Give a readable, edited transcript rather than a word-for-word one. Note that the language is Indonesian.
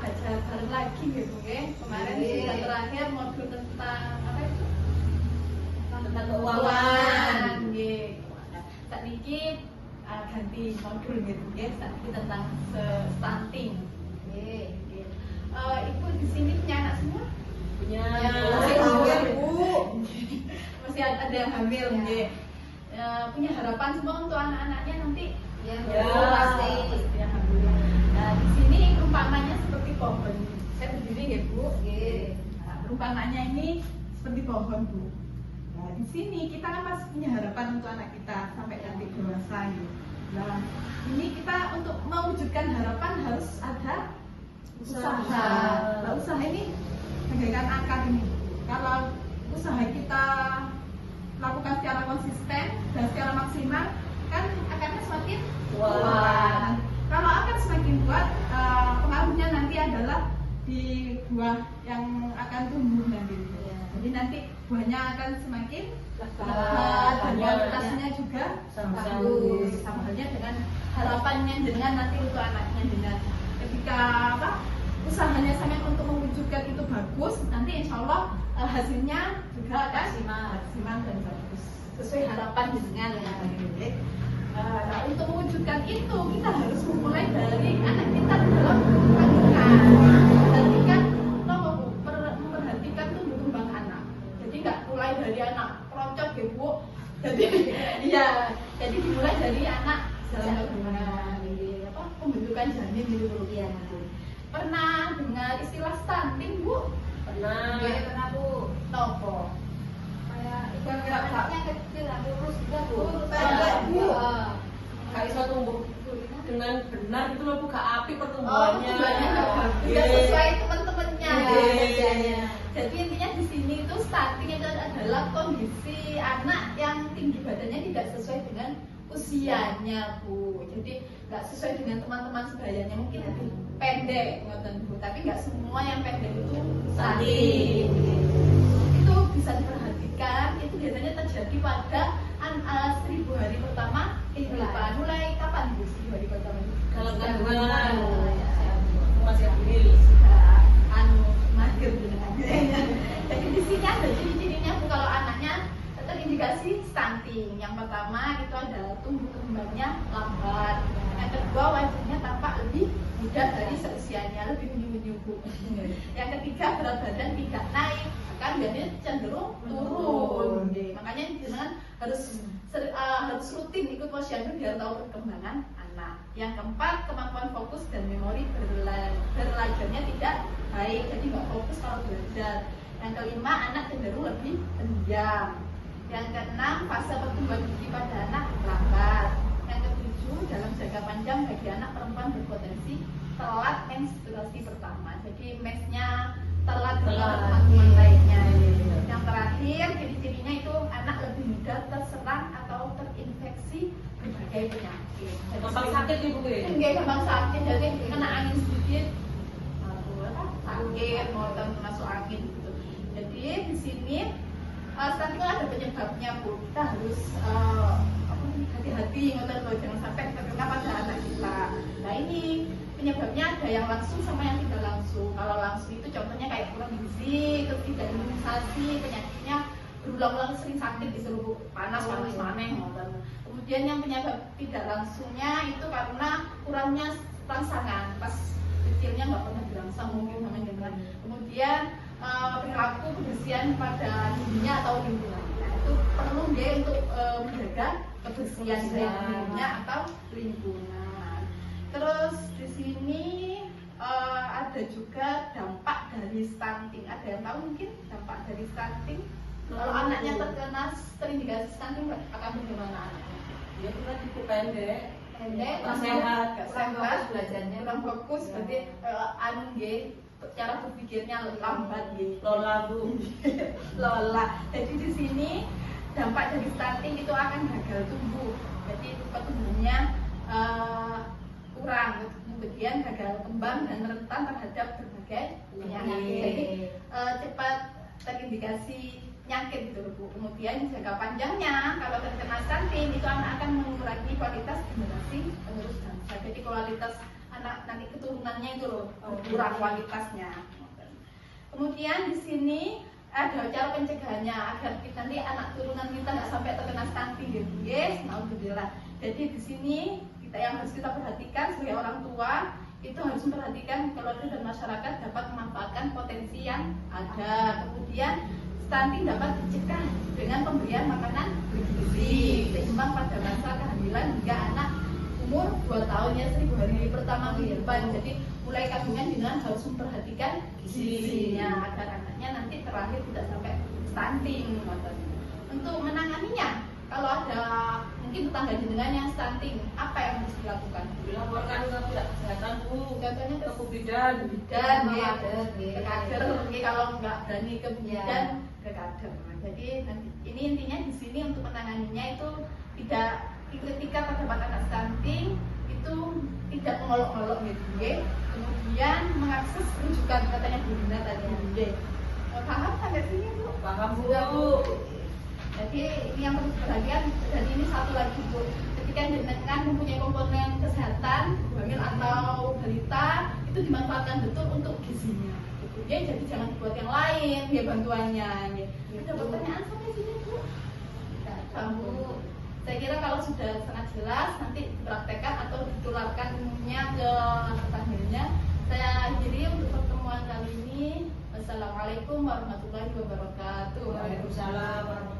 belajar bareng lagi gitu ya. Kemarin kita terakhir modul tentang apa itu? Tentang keuangan gitu. Saat ini ganti modul gitu ya. Saat ini tentang stunting. Ibu di sini punya anak semua? Punya. Masih hamil, Bu. Masih ada yang hamil ya. Punya harapan semua untuk anak-anaknya nanti? Ya, pasti. Nah, di sini perumpamannya seperti pohon. Saya berdiri ya, Bu. Nah, perumpamannya ini seperti pohon, Bu. Nah, di sini kita kan masih punya harapan untuk anak kita sampai nanti dewasa gitu. Nah, ini kita untuk mewujudkan harapan harus ada usaha. Nah, usaha ini bagaikan akar ini. Kalau usaha kita lakukan secara konsisten dan secara maksimal, kan akarnya semakin kuat. Kalau akar semakin kuat, pengaruhnya nanti adalah di buah yang akan tumbuh nanti. Jadi nanti buahnya akan semakin lebat dan kualitasnya juga bagus. Sama halnya dengan harapannya dengan nanti untuk anaknya dengan ketika usahanya sangat untuk mewujudkan itu bagus, nanti insya Allah hasilnya juga akan maksimal dan bagus sesuai harapan dengan nah, untuk mewujudkan itu kita harus memulai dari anak kita dalam kandungan dan kita memperhatikan tumbuh kembang anak. Jadi nggak mulai dari anak keroncong ya, Bu. Jadi iya, jadi dimulai dari anak dalam kandungan pembentukan janin gitu, Bu. Pernah dengar istilah stunting, Bu? Pernah. Iya, pernah, Bu. Topo. Kayak anaknya kecil, lurus juga, Bu. Bu. Kayak bisa tumbuh dengan benar gitu loh, Bu, gak api pertumbuhannya. Tidak sesuai teman-temannya. Jadi intinya di sini itu stunting itu adalah kondisi anak yang tinggi badannya tidak sesuai dengan usianya, Bu. Jadi nggak sesuai dengan teman-teman sebayanya, mungkin lebih pendek, Bu. Tapi nggak semua yang pendek itu stunting. Itu bisa diperhatikan. Itu biasanya terjadi pada 1000 hari pertama kehidupan. Mulai kapan, Bu? 1000 hari pertama? Kalau kandungan masih hamil. Mahir dengan. Jadi di sini ada ciri-cirinya, Bu, kalau anaknya terindikasi stunting. Yang pertama itu adalah tumbuh kembangnya lambat. Yang kedua wajahnya tampak lebih muda dari seusianya, lebih menyu-menyu, Bu. Yang ketiga berat badan tidak naik, akan jadi cenderung turun. Makanya jangan harus rutin ikut posyandu biar tahu perkembangan anak. Yang keempat, kemampuan fokus dan memori belajarnya tidak baik, jadi nggak fokus kalau belajar. Yang kelima, anak cenderung lebih pendiam. Yang keenam, fase pertumbuhan gigi pada anak lambat. Yang ketujuh, dalam jangka panjang bagi anak perempuan berpotensi telat menstruasi pertama. Jadi mensnya telat dengan teman-teman lainnya. Yang terakhir, ciri-cirinya itu anak lebih mudah terserang atau terinfeksi berbagai penyakit. Gampang sakit ibu ya? Enggak gampang sakit, jadi kena angin sedikit sakit, mau masuk angin gitu. Jadi di sini stunting ada penyebabnya, Bu. Kita harus hati-hati, jangan sampai terkena pada anak kita. Nah ini penyebabnya ada yang langsung sama yang tidak langsung. Kalau langsung itu contohnya kayak kurang gizi, terus tidak imunisasi, penyakitnya berulang-ulang sering sakit di seluruh panas maneh. Kemudian yang penyebab tidak langsungnya itu karena kurangnya rangsangan, pas kecilnya nggak pernah dirangsang mungkin sama dengan. Kemudian perilaku kebersihan pada dirinya atau lingkungan. Nah, itu perlu dia untuk menjaga kebersihan dirinya atau lingkungan. Terus di sini ada juga dampak dari stunting. Ada yang tahu mungkin dampak dari stunting? Kalau anaknya terkena terindikasi stunting akan bagaimana anaknya? Dia pernah cukup pendek, Kurang sehat, fokus belajarnya, kurang fokus, berarti cara berpikirnya lambat gitu. lola Bu. Lola. Jadi di sini dampak dari stunting itu akan gagal tumbuh. Jadi pertumbuhannya kurang, kemudian gagal kembang dan rentan terhadap berbagai penyakit. Jadi cepat terindikasi penyakit gitu, Bu. Kemudian jangka panjangnya kalau terkena stunting itu anak akan mengurangi kualitas generasi penerus bangsa. Jadi kualitas anak nanti keturunannya itu loh kurang kualitasnya. Kemudian di sini ada cara pencegahannya agar nanti anak turunan kita nggak sampai terkena stunting gitu. Yes, alhamdulillah. Jadi di sini yang harus kita perhatikan sebagai orang tua itu harus memperhatikan keluarga dan masyarakat dapat memanfaatkan potensi yang ada. Kemudian stunting dapat dicegah dengan pemberian makanan bergizi seimbang pada masa kehamilan hingga anak umur 2 tahun ya 1000 hari pertama kehidupan. Jadi mulai kandungan dengan harus memperhatikan gizinya agar anaknya nanti terakhir tidak sampai stunting. Untuk menanganinya, kalau ada mungkin tetangga jenengan yang stunting, apa yang harus dilakukan? Dilaporkan ke pihak kesehatan Bu, Katanya ke Bu Bidan, dan ke kader, kalau nggak berani ke bidan ke kader. Jadi ini intinya di sini untuk menanganinya itu tidak ketika terdapat anak stunting itu tidak mengolok-olok gitu, kemudian mengakses rujukan katanya Bu Dina tadi. Paham sampai sini Bu? paham Bu. Jadi ini yang perlu perhatian, dan ini satu lagi Bu, ketika jenengan mempunyai komponen kesehatan hamil atau balita itu dimanfaatkan betul untuk gizinya. Ya, jadi jangan dibuat yang lain ya bantuannya. Ya. Ada pertanyaan sampai sini Bu? Kamu, saya kira kalau sudah sangat jelas nanti dipraktekkan atau ditularkannya ke tetangganya. Saya akhiri untuk pertemuan kali ini. Wassalamualaikum warahmatullahi wabarakatuh. Waalaikumsalam warahmatullahi wabarakatuh.